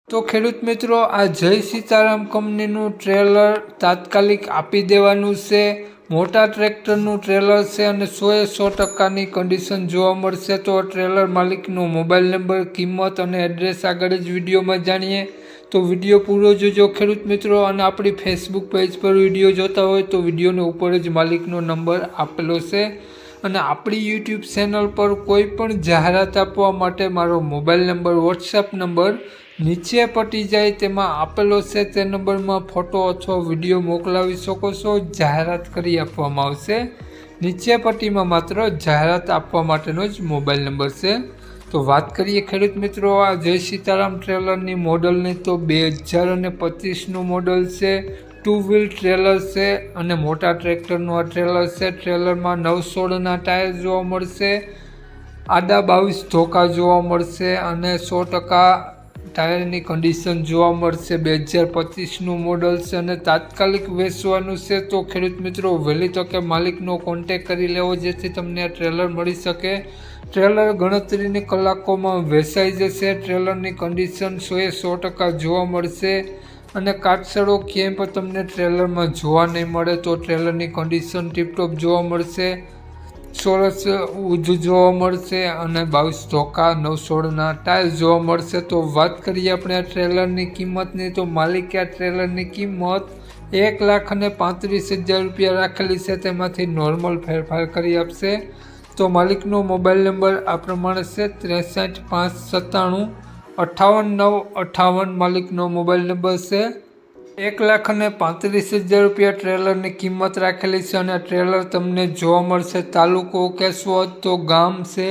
તો ખેડૂત મિત્રો, આ જય સીતારામ કંપનીનું ટ્રેલર તાત્કાલિક આપી દેવાનું છે। મોટા ટ્રેક્ટરનું ટ્રેલર છે અને 100% કન્ડિશન જોવા મળશે। તો ટ્રેલર માલિકનો મોબાઈલ નંબર, કિંમત અને એડ્રેસ આગળ જ વિડીયોમાં જાણીએ। તો વિડીયો પૂરો જોજો ખેડૂત મિત્રો। અને આપણી ફેસબુક પેજ પર વિડીયો જોતા હોય તો વિડીયોની ઉપર જ માલિકનો નંબર આપેલો છે। અને આપણી યુટ્યુબ ચેનલ પર કોઈ પણ જાહેરાત આપવા માટે મારો મોબાઈલ નંબર, વોટ્સએપ નંબર નીચે પટી જાય તેમાં આપેલો છે। તે નંબરમાં ફોટો અથવા વિડીયો મોકલાવી શકો છો। જાહેરાત કરી આપવામાં આવશે। નીચે પટ્ટીમાં માત્ર જાહેરાત આપવા માટેનો જ મોબાઈલ નંબર છે। તો વાત કરીએ ખેડૂત મિત્રો આ જય સીતારામ ટ્રેલરની મોડલની, તો 2025નું મોડલ છે। 2 વ્હીલ ટ્રેલર છે અને મોટા ટ્રેક્ટરનું આ ટ્રેલર છે। ટ્રેલરમાં 916ના ટાયર જોવા મળશે, આડા 22 ધોકા જોવા મળશે અને 100% ટાયરની કન્ડિશન જોવા મળશે। 2025નું મોડલ છે અને તાત્કાલિક વેચવાનું છે। તો ખેડૂત મિત્રો વહેલી તકે માલિકનો કોન્ટેક કરી લેવો જેથી તમને આ ટ્રેલર મળી શકે। ટ્રેલર ગણતરીની કલાકોમાં વેચાઈ જશે। ટ્રેલરની કન્ડિશન 100% જોવા મળશે અને કાટસડો ક્યાંય પણ તમને ટ્રેલરમાં જોવા નહીં મળે। તો ટ્રેલરની કન્ડિશન ટીપટોપ જોવા મળશે, ચોરસ ઊંધું જોવા મળશે અને 22 ધોકા 916ના ટાયર જોવા મળશે। તો વાત કરીએ આપણે આ ટ્રેલરની કિંમતની, તો માલિકે આ ટ્રેલરની કિંમત 1,35,000 રૂપિયા રાખેલી છે। તેમાંથી નોર્મલ ફેરફાર કરી આપશે। તો માલિકનો મોબાઈલ નંબર આ પ્રમાણે છે 63,597,58,958 માલિકનો મોબાઈલ નંબર છે। 1,35,000 રૂપિયા ટ્રેલરની કિંમત રાખેલી છે અને ટ્રેલર તમને જોવા મળશે તાલુકો કેશોદ, તો ગામ છે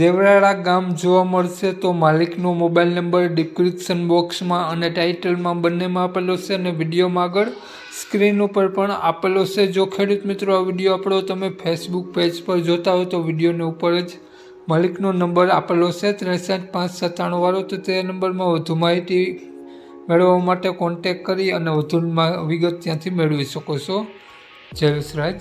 દેવરાળા ગામ જોવા મળશે। તો માલિકનો મોબાઈલ નંબર ડિસ્ક્રિપ્શન બોક્સમાં અને ટાઇટલમાં બંનેમાં આપેલો છે અને વિડીયોમાં આગળ સ્ક્રીન ઉપર પણ આપેલો છે। જો ખેડૂત મિત્રો આ વિડીયો આપણો તમે ફેસબુક પેજ પર જોતા હોય તો વિડીયોની ઉપર જ માલિકનો નંબર આપેલો છે 63,597 વાળો। તો તે નંબરમાં વધુ માહિતી મેળવવા માટે કોન્ટેક કરી અને વધુ વિગત ત્યાંથી મેળવી શકો છો। જય વિસરાજ।